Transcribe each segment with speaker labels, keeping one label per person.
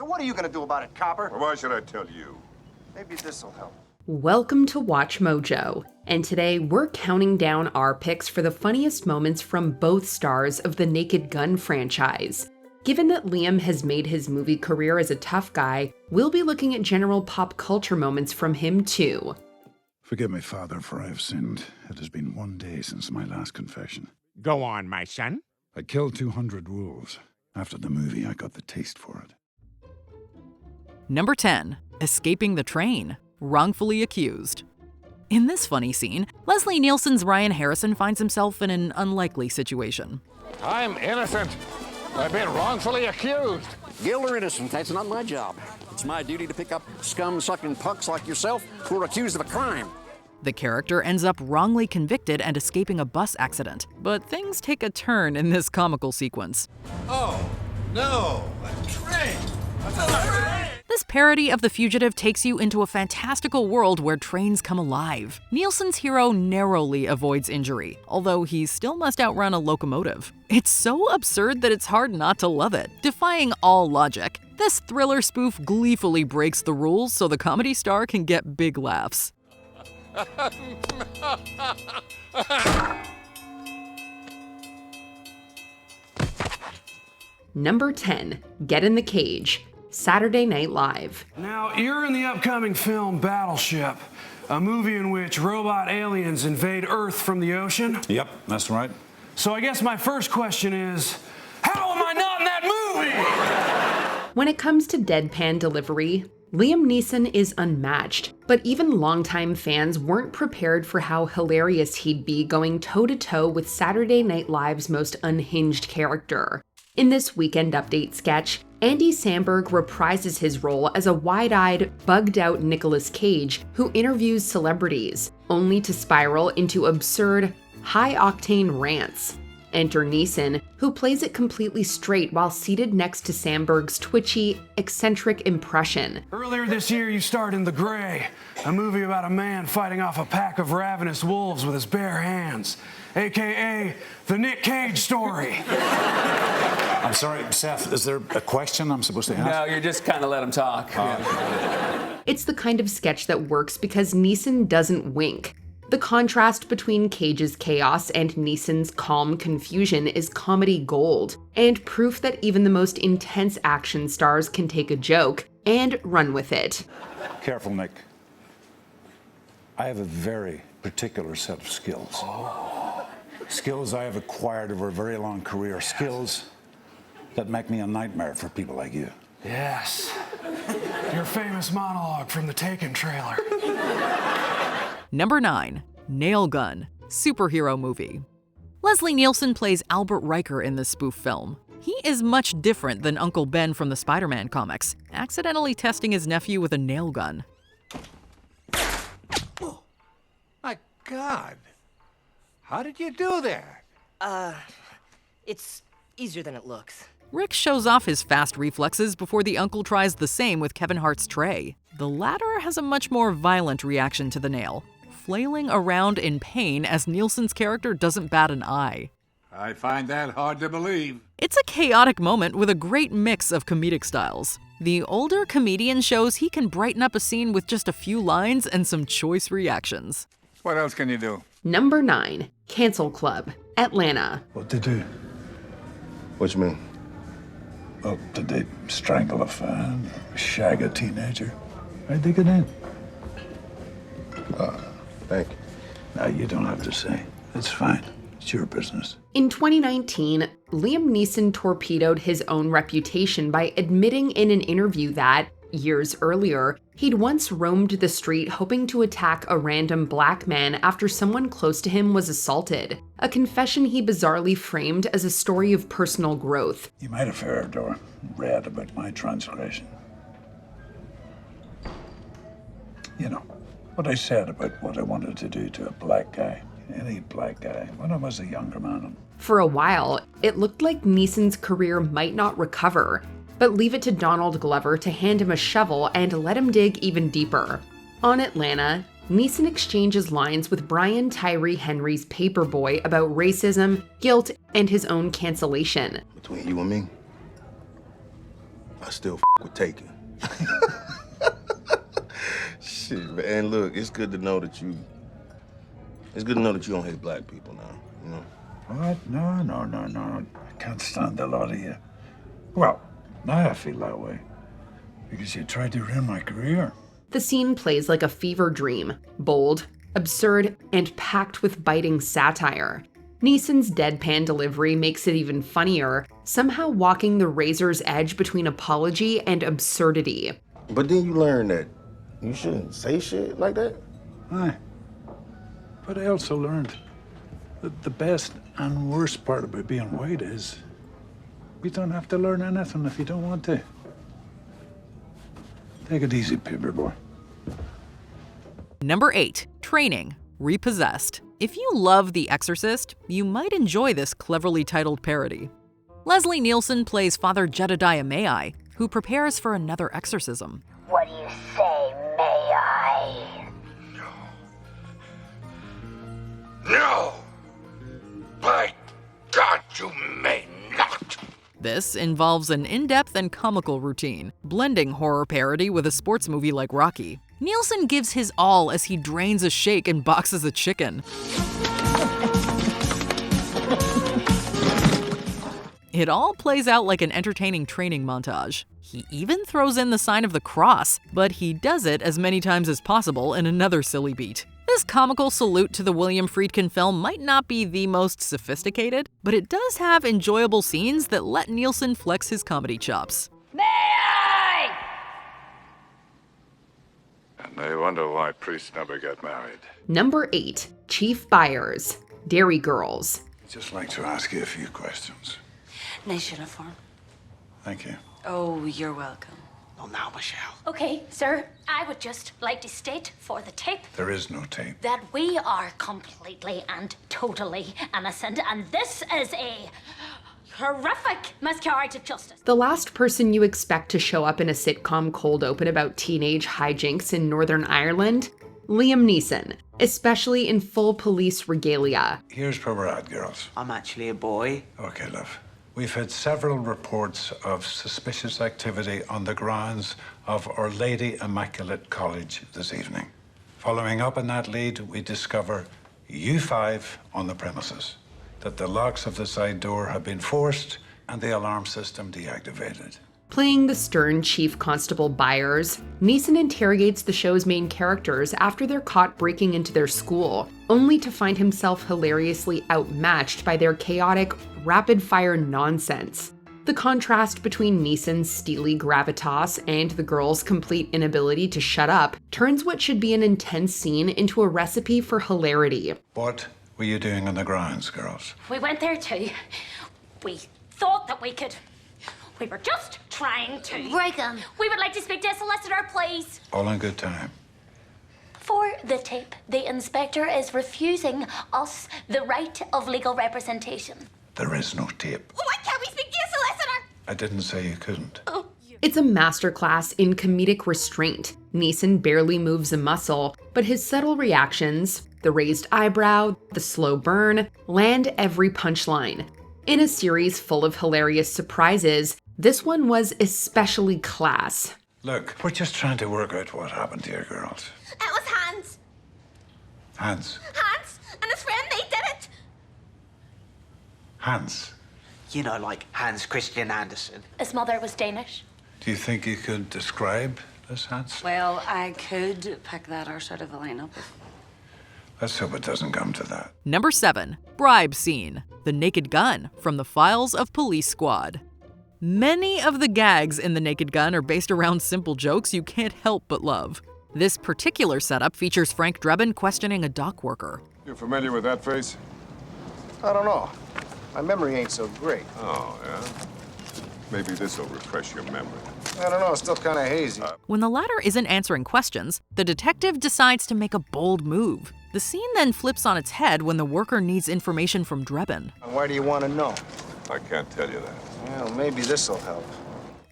Speaker 1: So what are you gonna do about it, copper?
Speaker 2: Well, why should I tell you?
Speaker 1: Maybe this'll help.
Speaker 3: Welcome to Watch Mojo, and today we're counting down our picks for the funniest moments from both stars of the Naked Gun franchise. Given that Liam has made his movie career as a tough guy, we'll be looking at general pop culture moments from him too.
Speaker 4: Forgive me, Father, for I have sinned. It has been 1 day since my last confession.
Speaker 5: Go on, my son.
Speaker 4: I killed 200 wolves. After the movie, I got the taste for it.
Speaker 6: Number 10. Escaping the train. Wrongfully accused. In this funny scene, Leslie Nielsen's Ryan Harrison finds himself in an unlikely situation.
Speaker 5: I'm innocent. I've been wrongfully accused.
Speaker 7: Guilt or innocent, that's not my job. It's my duty to pick up scum-sucking punks like yourself who are accused of a crime.
Speaker 6: The character ends up wrongly convicted and escaping a bus accident, but things take a turn in this comical sequence.
Speaker 8: Oh, no, a train!
Speaker 6: This parody of The Fugitive takes you into a fantastical world where trains come alive. Nielsen's hero narrowly avoids injury, although he still must outrun a locomotive. It's so absurd that it's hard not to love it. Defying all logic, this thriller spoof gleefully breaks the rules so the comedy star can get big laughs.
Speaker 3: Number 10. Get in the Cage. Saturday Night Live.
Speaker 9: Now, you're in the upcoming film Battleship, a movie in which robot aliens invade Earth from the ocean.
Speaker 4: Yep, that's right.
Speaker 9: So I guess my first question is, how am I not in that movie?
Speaker 3: When it comes to deadpan delivery, Liam Neeson is unmatched, but even longtime fans weren't prepared for how hilarious he'd be going toe-to-toe with Saturday Night Live's most unhinged character. In this Weekend Update sketch, Andy Samberg reprises his role as a wide-eyed, bugged-out Nicolas Cage who interviews celebrities, only to spiral into absurd, high-octane rants. Enter Neeson, who plays it completely straight while seated next to Samberg's twitchy, eccentric impression.
Speaker 9: Earlier this year, you starred in The Grey, a movie about a man fighting off a pack of ravenous wolves with his bare hands, aka the Nick Cage story.
Speaker 4: I'm sorry, Seth, is there a question I'm supposed to ask?
Speaker 10: No, you're just kind of let him talk.
Speaker 3: It's the kind of sketch that works because Neeson doesn't wink. The contrast between Cage's chaos and Neeson's calm confusion is comedy gold, and proof that even the most intense action stars can take a joke and run with it.
Speaker 4: Careful, Nick. I have a very particular set of skills. Skills I have acquired over a very long career. Skills that make me a nightmare for people like you.
Speaker 9: Yes. Your famous monologue from the Taken trailer.
Speaker 6: Number 9. Nail Gun. Superhero movie. Leslie Nielsen plays Albert Riker in this spoof film. He is much different than Uncle Ben from the Spider-Man comics, accidentally testing his nephew with a nail gun.
Speaker 5: Oh, my God. How did you do that?
Speaker 11: It's easier than it looks.
Speaker 6: Rick shows off his fast reflexes before the uncle tries the same with Kevin Hart's Trey. The latter has a much more violent reaction to the nail, flailing around in pain as Nielsen's character doesn't bat an eye.
Speaker 5: I find that hard to believe.
Speaker 6: It's a chaotic moment with a great mix of comedic styles. The older comedian shows he can brighten up a scene with just a few lines and some choice reactions.
Speaker 5: What else can you do?
Speaker 3: Number 9. Cancel Club. Atlanta.
Speaker 4: What'd they do?
Speaker 2: What you mean?
Speaker 4: Oh, did they strangle a fan? Shag a teenager? How'd they get in?
Speaker 2: Thank you.
Speaker 4: No, you don't have to say. It's fine. It's your business.
Speaker 3: In 2019, Liam Neeson torpedoed his own reputation by admitting in an interview that, years earlier, he'd once roamed the street hoping to attack a random black man after someone close to him was assaulted, a confession he bizarrely framed as a story of personal growth.
Speaker 4: You might have heard or read about my transgression. You know, what I said about what I wanted to do to a black guy, any black guy, when I was a younger man.
Speaker 3: For a while, it looked like Neeson's career might not recover, but leave it to Donald Glover to hand him a shovel and let him dig even deeper. On Atlanta, Neeson exchanges lines with Brian Tyree Henry's paperboy about racism, guilt, and his own cancellation.
Speaker 2: Between you and me, I still with taking. Shit, man. And look, it's good to know that you don't hate black people now, you know?
Speaker 4: What? No. I can't stand a lot of you. Well, now I feel that way. Because you tried to ruin my career.
Speaker 3: The scene plays like a fever dream, bold, absurd, and packed with biting satire. Neeson's deadpan delivery makes it even funnier, somehow walking the razor's edge between apology and absurdity.
Speaker 2: But then you learn that you shouldn't say shit like that.
Speaker 4: Aye. But I also learned that the best and worst part about being white is you don't have to learn anything if you don't want to. Take it easy, paper boy.
Speaker 6: Number 8. Training. Repossessed. If you love The Exorcist, you might enjoy this cleverly titled parody. Leslie Nielsen plays Father Jedediah May-I, who prepares for another exorcism.
Speaker 10: What do you say, may I?
Speaker 8: No! By God, you may not!
Speaker 6: This involves an in-depth and comical routine, blending horror parody with a sports movie like Rocky. Nielsen gives his all as he drains a shake and boxes a chicken. It all plays out like an entertaining training montage. He even throws in the sign of the cross, but he does it as many times as possible in another silly beat. This comical salute to the William Friedkin film might not be the most sophisticated, but it does have enjoyable scenes that let Nielsen flex his comedy chops.
Speaker 10: May I?
Speaker 8: And they wonder why priests never get married.
Speaker 3: Number 8. Chief Buyers. Dairy Girls.
Speaker 4: I'd just like to ask you a few questions.
Speaker 12: Nice uniform.
Speaker 4: Thank you.
Speaker 12: Oh, you're welcome.
Speaker 8: Oh, now, Michelle.
Speaker 10: Okay, sir, I would just like to state for the tape
Speaker 4: There is no tape.
Speaker 10: that we are completely and totally innocent, and this is a horrific miscarriage of justice.
Speaker 3: The last person you expect to show up in a sitcom cold open about teenage hijinks in Northern Ireland? Liam Neeson, especially in full police regalia.
Speaker 4: Here's where we're at, girls.
Speaker 13: I'm actually a boy.
Speaker 4: Okay, love. We've had several reports of suspicious activity on the grounds of Our Lady Immaculate College this evening. Following up on that lead, we discover U5 on the premises, that the locks of the side door have been forced and the alarm system deactivated.
Speaker 3: Playing the stern Chief Constable Byers, Neeson interrogates the show's main characters after they're caught breaking into their school, only to find himself hilariously outmatched by their chaotic, rapid-fire nonsense. The contrast between Neeson's steely gravitas and the girls' complete inability to shut up turns what should be an intense scene into a recipe for hilarity.
Speaker 4: What were you doing on the grounds, girls?
Speaker 10: We went there too. We thought that we could. We were just trying to.
Speaker 12: Break 'em.
Speaker 10: We would like to speak to a solicitor, please.
Speaker 4: All in good time.
Speaker 10: For the tape, the inspector is refusing us the right of legal representation.
Speaker 4: There is no tape.
Speaker 10: Why can't we speak to a solicitor?
Speaker 4: I didn't say you couldn't.
Speaker 3: It's a masterclass in comedic restraint. Neeson barely moves a muscle, but his subtle reactions, the raised eyebrow, the slow burn, land every punchline. In a series full of hilarious surprises, this one was especially class.
Speaker 4: Look, we're just trying to work out what happened to your girls.
Speaker 10: It was Hans.
Speaker 4: Hans.
Speaker 10: Hans and his friend, they did it.
Speaker 4: Hans.
Speaker 13: You know, like Hans Christian Andersen.
Speaker 10: His mother was Danish.
Speaker 4: Do you think you could describe this Hans?
Speaker 12: Well, I could pick that arse out of the lineup.
Speaker 4: Let's hope it doesn't come to that.
Speaker 6: Number 7. Bribe Scene. The Naked Gun from the Files of Police Squad. Many of the gags in The Naked Gun are based around simple jokes you can't help but love. This particular setup features Frank Drebin questioning a dock worker.
Speaker 2: You familiar with that face?
Speaker 1: I don't know. My memory ain't so great.
Speaker 2: Oh, yeah? Maybe this'll refresh your memory.
Speaker 1: I don't know, it's still kind of hazy.
Speaker 6: When the latter isn't answering questions, the detective decides to make a bold move. The scene then flips on its head when the worker needs information from Drebin.
Speaker 1: Why do you want to know?
Speaker 2: I can't tell you that.
Speaker 1: Well, maybe this'll help.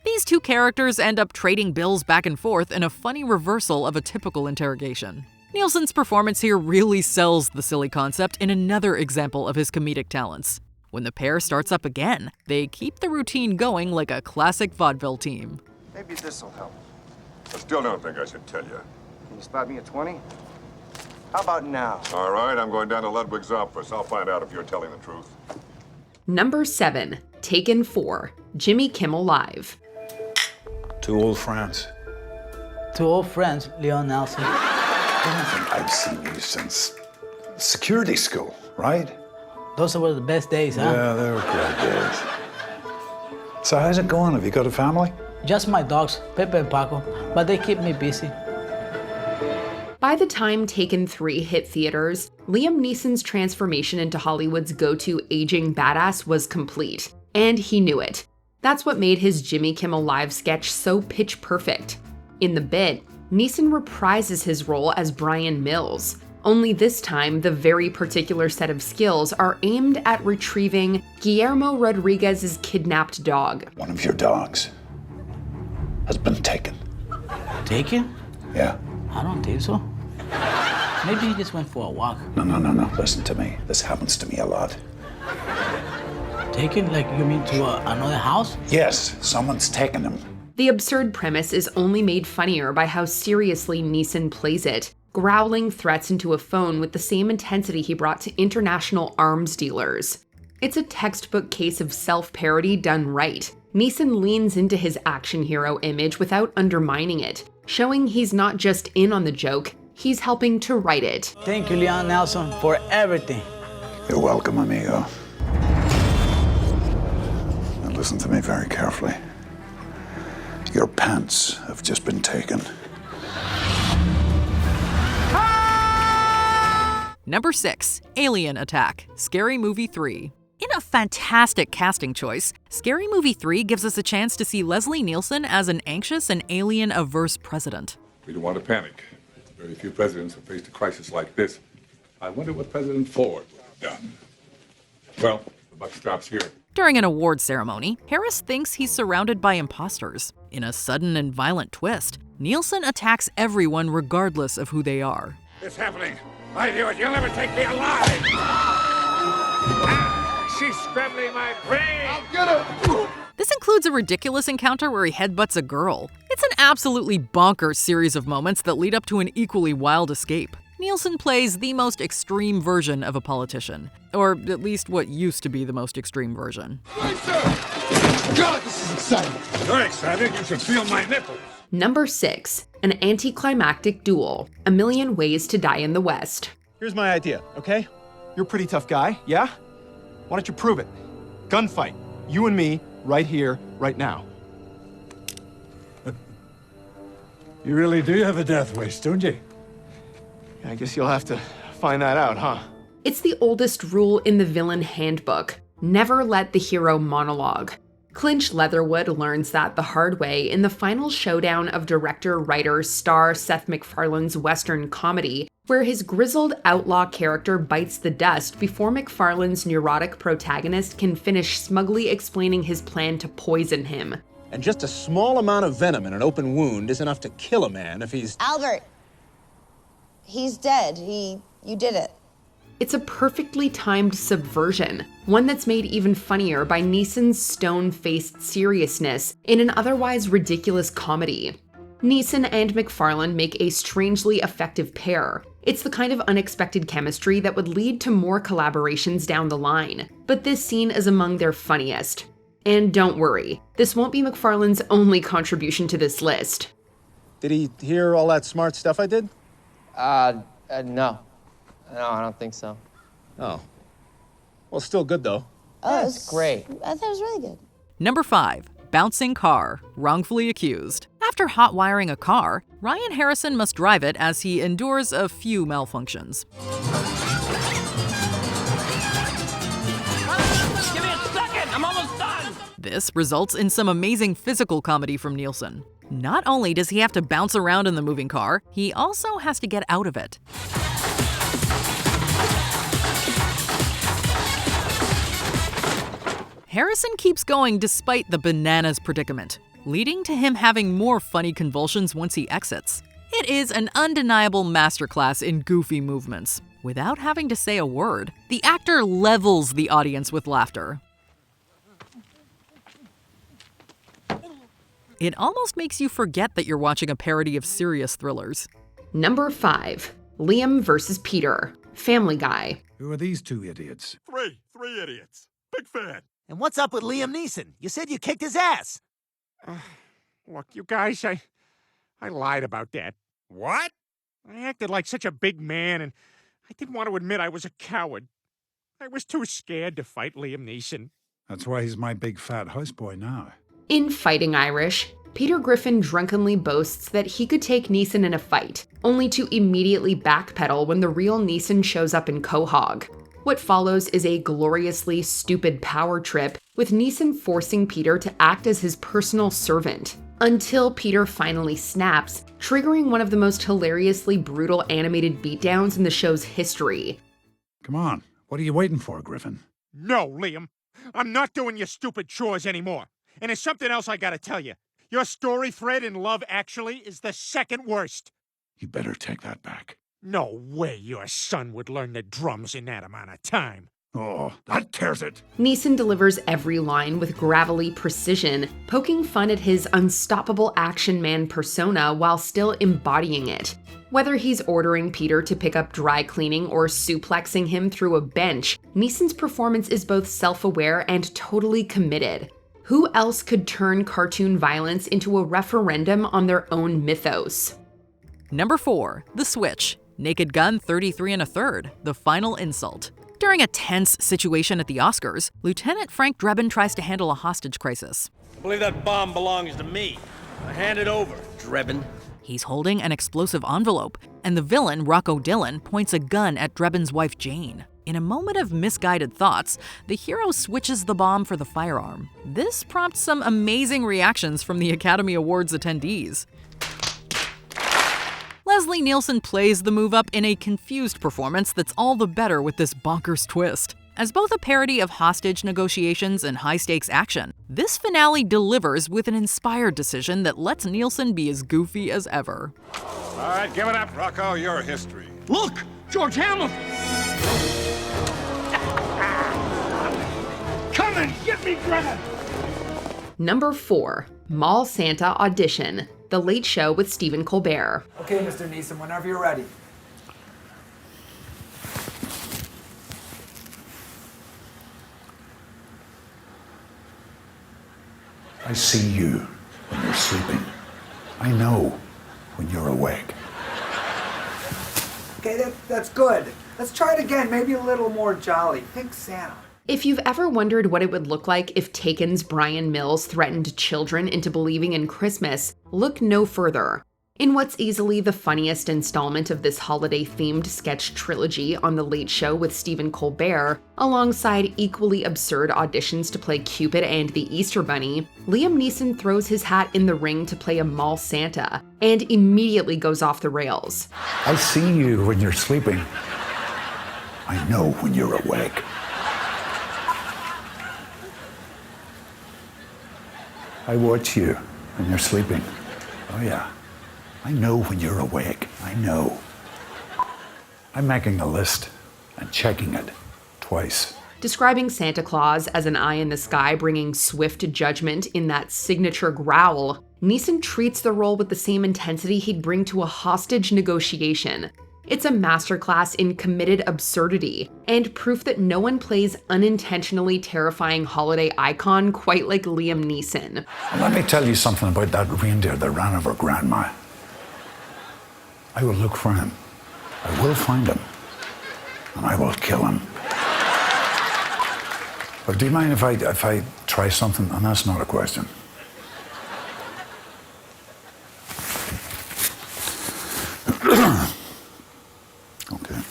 Speaker 6: These two characters end up trading bills back and forth in a funny reversal of a typical interrogation. Nielsen's performance here really sells the silly concept in another example of his comedic talents. When the pair starts up again, they keep the routine going like a classic vaudeville team.
Speaker 1: Maybe this'll help.
Speaker 8: I still don't think I should tell you.
Speaker 1: Can you spot me at 20? How about now?
Speaker 8: All right, I'm going down to Ludwig's office. I'll find out if you're telling the truth.
Speaker 3: Number 7, Taken 4, Jimmy Kimmel Live.
Speaker 4: Two old friends.
Speaker 14: Two old friends, Leon Nelson.
Speaker 4: I don't think I've seen you since security school, right?
Speaker 14: Those were the best days, huh?
Speaker 4: Yeah, they were great days. So how's it going? Have you got a family?
Speaker 14: Just my dogs, Pepe and Paco, but they keep me busy.
Speaker 3: By the time Taken 3 hit theaters, Liam Neeson's transformation into Hollywood's go-to aging badass was complete, and he knew it. That's what made his Jimmy Kimmel Live sketch so pitch perfect. In the bit, Neeson reprises his role as Brian Mills, only this time the very particular set of skills are aimed at retrieving Guillermo Rodriguez's kidnapped dog.
Speaker 4: One of your dogs has been taken.
Speaker 14: Taken?
Speaker 4: Yeah.
Speaker 14: I don't think so. Maybe he just went for a walk.
Speaker 4: No. Listen to me. This happens to me a lot.
Speaker 14: Taken? Like you mean to another house?
Speaker 4: Yes, someone's taken him.
Speaker 3: The absurd premise is only made funnier by how seriously Neeson plays it, growling threats into a phone with the same intensity he brought to international arms dealers. It's a textbook case of self-parody done right. Neeson leans into his action hero image without undermining it, showing he's not just in on the joke, he's helping to write it.
Speaker 14: Thank you, Leon Nelson, for everything.
Speaker 4: You're welcome, amigo. Now listen to me very carefully. Your pants have just been taken.
Speaker 6: Number 6, Alien Attack, Scary Movie 3. In a fantastic casting choice, Scary Movie 3 gives us a chance to see Leslie Nielsen as an anxious and alien-averse president.
Speaker 8: We don't want to panic. Very few presidents have faced a crisis like this. I wonder what President Ford would have done. Well, the buck stops here.
Speaker 6: During an award ceremony, Harris thinks he's surrounded by imposters. In a sudden and violent twist, Nielsen attacks everyone regardless of who they are.
Speaker 8: It's happening. I knew it. You'll never take me alive. She's scrambling my brain. I'll get her.
Speaker 6: This includes a ridiculous encounter where he headbutts a girl. It's an absolutely bonkers series of moments that lead up to an equally wild escape. Nielsen plays the most extreme version of a politician, or at least what used to be the most extreme version.
Speaker 8: God, this is exciting. You're excited. You should feel my nipples.
Speaker 3: Number 6, An Anticlimactic Duel, A Million Ways to Die in the West.
Speaker 15: Here's my idea, okay? You're a pretty tough guy, yeah? Why don't you prove it? Gunfight. You and me, right here, right now.
Speaker 5: You really do have a death wish, don't you?
Speaker 15: I guess you'll have to find that out, huh?
Speaker 3: It's the oldest rule in the villain handbook. Never let the hero monologue. Clinch Leatherwood learns that the hard way in the final showdown of director-writer-star Seth MacFarlane's Western comedy, where his grizzled outlaw character bites the dust before MacFarlane's neurotic protagonist can finish smugly explaining his plan to poison him.
Speaker 15: And just a small amount of venom in an open wound is enough to kill a man if he's...
Speaker 16: Albert, he's dead. You did it.
Speaker 3: It's a perfectly timed subversion, one that's made even funnier by Neeson's stone-faced seriousness in an otherwise ridiculous comedy. Neeson and MacFarlane make a strangely effective pair. It's the kind of unexpected chemistry that would lead to more collaborations down the line, but this scene is among their funniest. And don't worry, this won't be MacFarlane's only contribution to this list.
Speaker 15: Did he hear all that smart stuff I did?
Speaker 17: No. No, I don't think so.
Speaker 15: Oh. Well, still good, though.
Speaker 17: Oh, it's great.
Speaker 16: I thought it was really good.
Speaker 6: Number 5, Bouncing Car, Wrongfully Accused. After hot-wiring a car, Ryan Harrison must drive it as he endures a few malfunctions.
Speaker 18: Give me a second! I'm almost done!
Speaker 6: This results in some amazing physical comedy from Nielsen. Not only does he have to bounce around in the moving car, he also has to get out of it. Harrison keeps going despite the bananas predicament, leading to him having more funny convulsions once he exits. It is an undeniable masterclass in goofy movements. without having to say a word. The actor levels the audience with laughter. It almost makes you forget that you're watching a parody of serious thrillers.
Speaker 3: Number 5. Liam versus Peter. Family Guy.
Speaker 5: Who are these two idiots?
Speaker 19: Three idiots. Big fan.
Speaker 20: And what's up with Liam Neeson? You said you kicked his ass.
Speaker 19: Look, you guys, I lied about that.
Speaker 5: What?
Speaker 19: I acted like such a big man, and I didn't want to admit I was a coward. I was too scared to fight Liam Neeson.
Speaker 5: That's why he's my big fat houseboy now.
Speaker 3: In Fighting Irish, Peter Griffin drunkenly boasts that he could take Neeson in a fight, only to immediately backpedal when the real Neeson shows up in Quahog. What follows is a gloriously stupid power trip, with Neeson forcing Peter to act as his personal servant, until Peter finally snaps, triggering one of the most hilariously brutal animated beatdowns in the show's history.
Speaker 5: Come on, what are you waiting for, Griffin?
Speaker 19: No, Liam. I'm not doing your stupid chores anymore. And there's something else I gotta tell you. Your story thread in Love Actually is the second worst.
Speaker 5: You better take that back.
Speaker 19: No way your son would learn the drums in that amount of time.
Speaker 5: Oh, that tears it.
Speaker 3: Neeson delivers every line with gravelly precision, poking fun at his unstoppable action man persona while still embodying it. Whether he's ordering Peter to pick up dry cleaning or suplexing him through a bench, Neeson's performance is both self-aware and totally committed. Who else could turn cartoon violence into a referendum on their own mythos?
Speaker 6: Number 4. The Switch. Naked Gun 33 1/3. The Final Insult. During a tense situation at the Oscars, Lieutenant Frank Drebin tries to handle a hostage crisis.
Speaker 18: I believe that bomb belongs to me. I hand it over, Drebin.
Speaker 6: He's holding an explosive envelope, and the villain, Rocco Dillon, points a gun at Drebin's wife, Jane. In a moment of misguided thoughts, the hero switches the bomb for the firearm. This prompts some amazing reactions from the Academy Awards attendees. Leslie Nielsen plays the move up in a confused performance that's all the better with this bonkers twist. As both a parody of hostage negotiations and high-stakes action, this finale delivers with an inspired decision that lets Nielsen be as goofy as ever.
Speaker 8: All right, give it up, Rocco. Your history.
Speaker 18: Look! George Hamilton! Come and get me, Drebin!
Speaker 3: Number 4. Maul Santa Audition. The Late Show with Stephen Colbert.
Speaker 21: Okay, Mr. Neeson, whenever you're ready.
Speaker 4: I see you when you're sleeping. I know when you're awake.
Speaker 21: Okay, that's good. Let's try it again, maybe a little more jolly. Think Santa.
Speaker 3: If you've ever wondered what it would look like if Taken's Brian Mills threatened children into believing in Christmas, look no further. In what's easily the funniest installment of this holiday-themed sketch trilogy on The Late Show with Stephen Colbert, alongside equally absurd auditions to play Cupid and the Easter Bunny, Liam Neeson throws his hat in the ring to play a mall Santa, and immediately goes off the rails.
Speaker 4: I see you when you're sleeping. I know when you're awake. I watch you when you're sleeping. Oh yeah. I know when you're awake. I know. I'm making a list and checking it twice.
Speaker 3: Describing Santa Claus as an eye in the sky bringing swift judgment in that signature growl, Neeson treats the role with the same intensity he'd bring to a hostage negotiation. It's a masterclass in committed absurdity, and proof that no one plays unintentionally terrifying holiday icon quite like Liam Neeson.
Speaker 4: Let me tell you something about that reindeer that ran over Grandma. I will look for him. I will find him. And I will kill him. But do you mind if I try something? And that's not a question. Okay.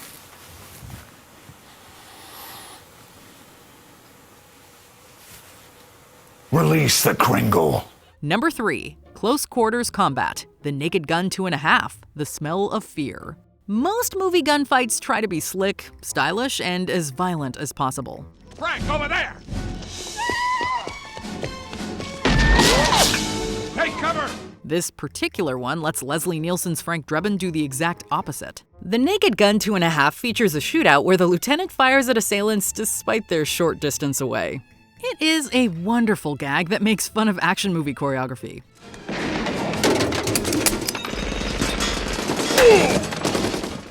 Speaker 4: Release the Kringle.
Speaker 6: Number 3. Close Quarters Combat. The Naked Gun 2.5. The Smell of Fear. Most movie gunfights try to be slick, stylish, and as violent as possible.
Speaker 19: Frank, over there! Take cover!
Speaker 6: This particular one lets Leslie Nielsen's Frank Drebin do the exact opposite. The Naked Gun 2.5 features a shootout where the lieutenant fires at assailants despite their short distance away. It is a wonderful gag that makes fun of action movie choreography.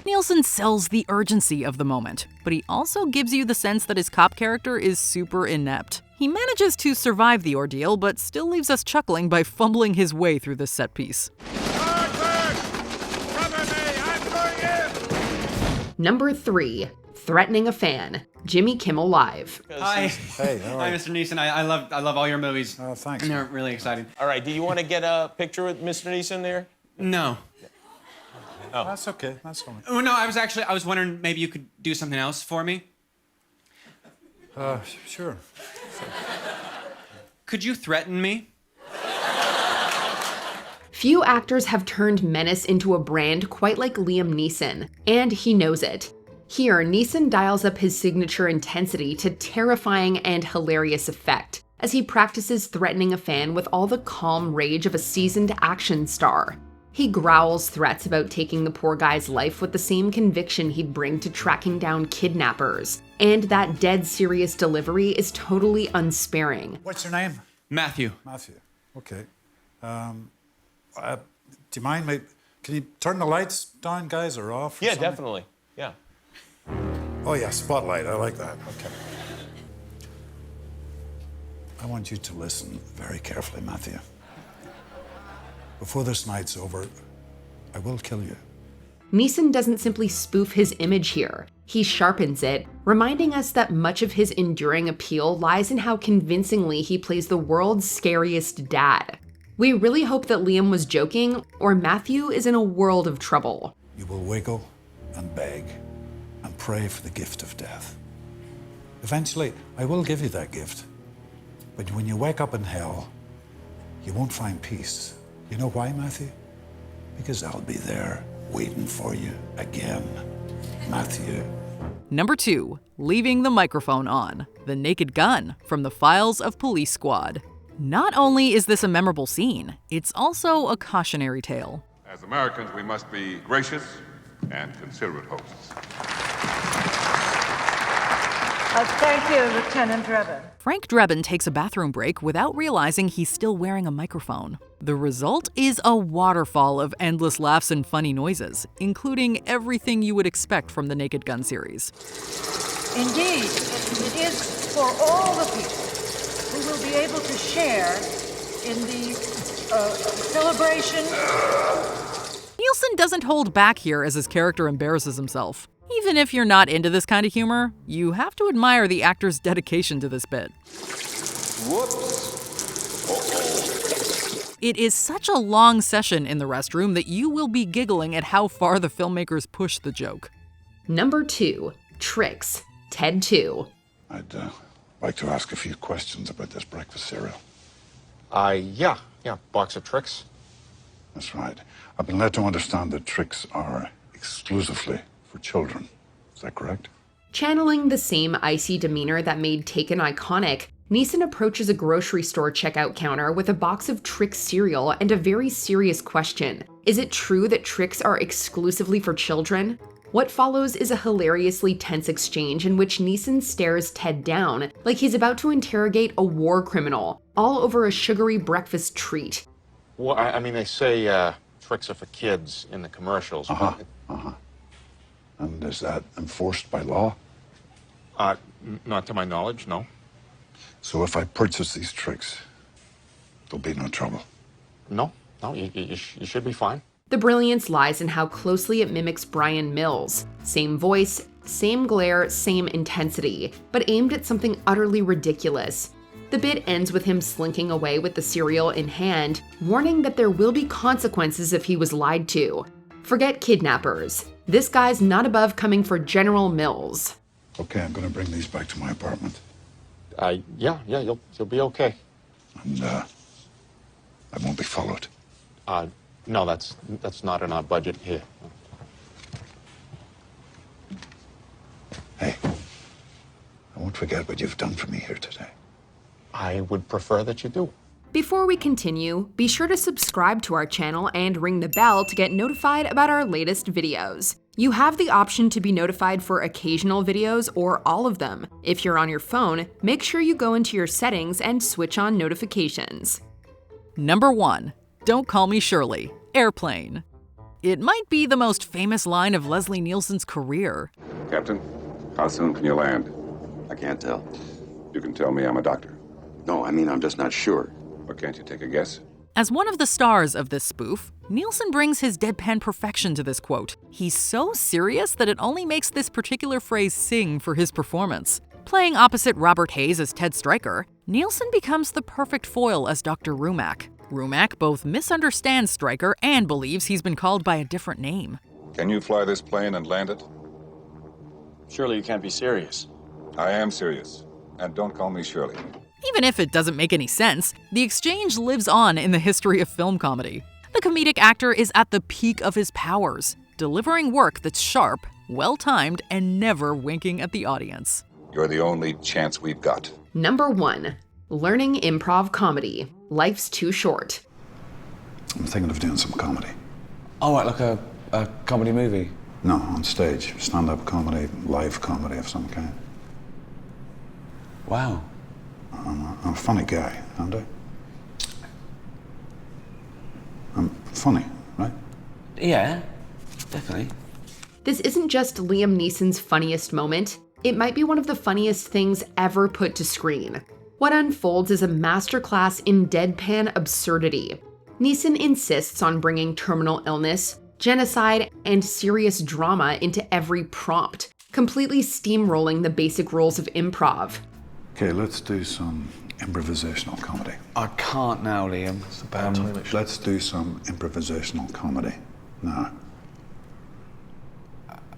Speaker 6: Nielsen sells the urgency of the moment, but he also gives you the sense that his cop character is super inept. He manages to survive the ordeal, but still leaves us chuckling by fumbling his way through this set piece.
Speaker 3: Number 3. Threatening a fan. Jimmy Kimmel Live.
Speaker 7: Hi.
Speaker 2: Hey, all
Speaker 7: Hi,
Speaker 2: right.
Speaker 7: Mr. Neeson. I love all your movies.
Speaker 2: Oh, thanks.
Speaker 7: And they're really exciting.
Speaker 22: All right, do you want to get a picture with Mr. Neeson there?
Speaker 7: No.
Speaker 22: Oh.
Speaker 4: That's okay. That's fine.
Speaker 7: Oh, no, I was wondering maybe you could do something else for me.
Speaker 4: Sure.
Speaker 7: Could you threaten me?
Speaker 3: Few actors have turned menace into a brand quite like Liam Neeson, and he knows it. Here, Neeson dials up his signature intensity to terrifying and hilarious effect as he practices threatening a fan with all the calm rage of a seasoned action star. He growls threats about taking the poor guy's life with the same conviction he'd bring to tracking down kidnappers, and that dead serious delivery is totally unsparing.
Speaker 4: What's your name?
Speaker 7: Matthew.
Speaker 4: Matthew. Okay. Do you mind? Can you turn the lights down, guys, or off? Or
Speaker 22: Yeah,
Speaker 4: something?
Speaker 22: definitely. Yeah.
Speaker 4: Oh, yeah, spotlight. I like that. Okay. I want you to listen very carefully, Matthew. Before this night's over, I will kill you.
Speaker 3: Neeson doesn't simply spoof his image here. He sharpens it, reminding us that much of his enduring appeal lies in how convincingly he plays the world's scariest dad. We really hope that Liam was joking, or Matthew is in a world of trouble.
Speaker 4: You will wiggle and beg and pray for the gift of death. Eventually, I will give you that gift. But when you wake up in hell, you won't find peace. You know why, Matthew? Because I'll be there waiting for you again, Matthew.
Speaker 6: Number 2. Leaving the microphone on. The Naked Gun from the Files of Police Squad. Not only is this a memorable scene, it's also a cautionary tale.
Speaker 8: As Americans, we must be gracious and considerate hosts.
Speaker 23: Thank you, Lieutenant Drebin.
Speaker 6: Frank Drebin takes a bathroom break without realizing he's still wearing a microphone. The result is a waterfall of endless laughs and funny noises, including everything you would expect from the Naked Gun series.
Speaker 23: Indeed, it is for all the people who will be able to share in the celebration.
Speaker 6: Nielsen doesn't hold back here as his character embarrasses himself. Even if you're not into this kind of humor, you have to admire the actor's dedication to this bit.
Speaker 8: Whoops. Uh-oh.
Speaker 6: It is such a long session in the restroom that you will be giggling at how far the filmmakers push the joke.
Speaker 3: Number 2. Trix. Ted 2.
Speaker 4: I'd like to ask a few questions about this breakfast cereal.
Speaker 22: Yeah, box of Trix.
Speaker 4: That's right. I've been led to understand that Trix are exclusively for children. Is that correct?
Speaker 3: Channeling the same icy demeanor that made Taken iconic, Neeson approaches a grocery store checkout counter with a box of Trix cereal and a very serious question. Is it true that Trix are exclusively for children? What follows is a hilariously tense exchange in which Neeson stares Ted down like he's about to interrogate a war criminal, all over a sugary breakfast treat.
Speaker 22: Well, I mean, they say Trix are for kids in the commercials.
Speaker 4: And is that enforced by law?
Speaker 22: Not to my knowledge, no.
Speaker 4: So if I purchase these Trix, there'll be no trouble?
Speaker 22: No, you should be fine.
Speaker 3: The brilliance lies in how closely it mimics Brian Mills. Same voice, same glare, same intensity, but aimed at something utterly ridiculous. The bit ends with him slinking away with the cereal in hand, warning that there will be consequences if he was lied to. Forget kidnappers. This guy's not above coming for General Mills.
Speaker 4: Okay, I'm going to bring these back to my apartment.
Speaker 22: Yeah, you'll be okay.
Speaker 4: And I won't be followed.
Speaker 22: No, that's not in our budget here.
Speaker 4: Hey, I won't forget what you've done for me here today.
Speaker 22: I would prefer that you do.
Speaker 3: Before we continue, be sure to subscribe to our channel and ring the bell to get notified about our latest videos. You have the option to be notified for occasional videos or all of them. If you're on your phone, make sure you go into your settings and switch on notifications.
Speaker 6: Number 1. Don't Call Me Shirley, Airplane. It might be the most famous line of Leslie Nielsen's career.
Speaker 8: Captain, how soon can you land?
Speaker 9: I can't tell.
Speaker 8: You can tell me I'm a doctor.
Speaker 9: No, I mean, I'm just not sure.
Speaker 8: Or can't you take a guess?
Speaker 6: As one of the stars of this spoof, Nielsen brings his deadpan perfection to this quote. He's so serious that it only makes this particular phrase sing for his performance. Playing opposite Robert Hayes as Ted Stryker, Nielsen becomes the perfect foil as Dr. Rumack. Rumack both misunderstands Stryker and believes he's been called by a different name.
Speaker 8: Can you fly this plane and land it?
Speaker 22: Surely you can't be serious.
Speaker 8: I am serious. And don't call me Shirley.
Speaker 6: Even if it doesn't make any sense, the exchange lives on in the history of film comedy. The comedic actor is at the peak of his powers, delivering work that's sharp, well-timed, and never winking at the audience.
Speaker 8: You're the only chance we've got.
Speaker 3: Number 1. Learning improv comedy. Life's too short.
Speaker 4: I'm thinking of doing some comedy.
Speaker 11: Oh, right, like a comedy movie?
Speaker 4: No, on stage. Stand-up comedy, live comedy of some kind.
Speaker 11: Wow.
Speaker 4: I'm a funny guy, aren't I? I'm funny, right?
Speaker 11: Yeah, definitely.
Speaker 3: This isn't just Liam Neeson's funniest moment. It might be one of the funniest things ever put to screen. What unfolds is a masterclass in deadpan absurdity. Neeson insists on bringing terminal illness, genocide, and serious drama into every prompt, completely steamrolling the basic rules of improv.
Speaker 4: Okay, let's do some improvisational comedy.
Speaker 11: I can't now, Liam. It's a bad time, actually.
Speaker 4: Let's do some improvisational comedy now.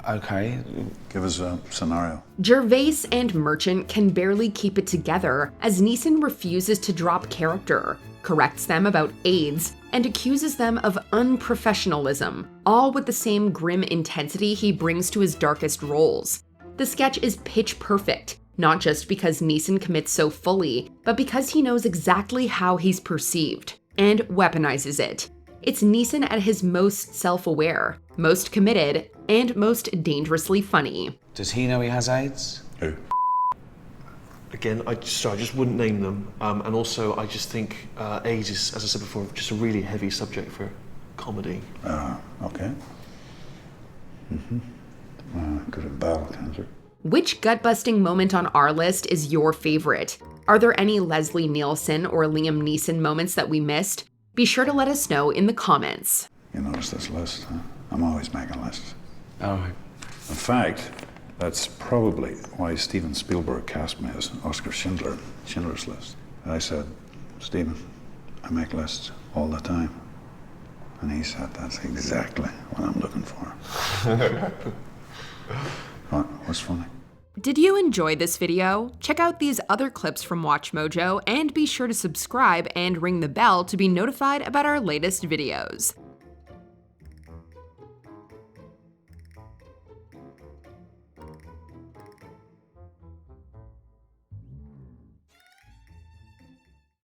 Speaker 11: Okay.
Speaker 4: Give us a scenario.
Speaker 3: Gervais and Merchant can barely keep it together as Neeson refuses to drop character, corrects them about AIDS, and accuses them of unprofessionalism, all with the same grim intensity he brings to his darkest roles. The sketch is pitch perfect, not just because Neeson commits so fully, but because he knows exactly how he's perceived, and weaponizes it. It's Neeson at his most self-aware, most committed, and most dangerously funny.
Speaker 11: Does he know he has AIDS?
Speaker 4: Who?
Speaker 13: Again, I just wouldn't name them. And also, I just think AIDS is, as I said before, just a really heavy subject for comedy.
Speaker 4: Okay. Could have bowel cancer.
Speaker 3: Which gut-busting moment on our list is your favorite? Are there any Leslie Nielsen or Liam Neeson moments that we missed? Be sure to let us know in the comments.
Speaker 4: You notice this list, huh? I'm always making lists.
Speaker 11: Oh.
Speaker 4: In fact, that's probably why Steven Spielberg cast me as Oscar Schindler in Schindler's List. I said, Steven, I make lists all the time. And he said, that's exactly what I'm looking for. What's funny?
Speaker 3: Did you enjoy this video? Check out these other clips from WatchMojo and be sure to subscribe and ring the bell to be notified about our latest videos.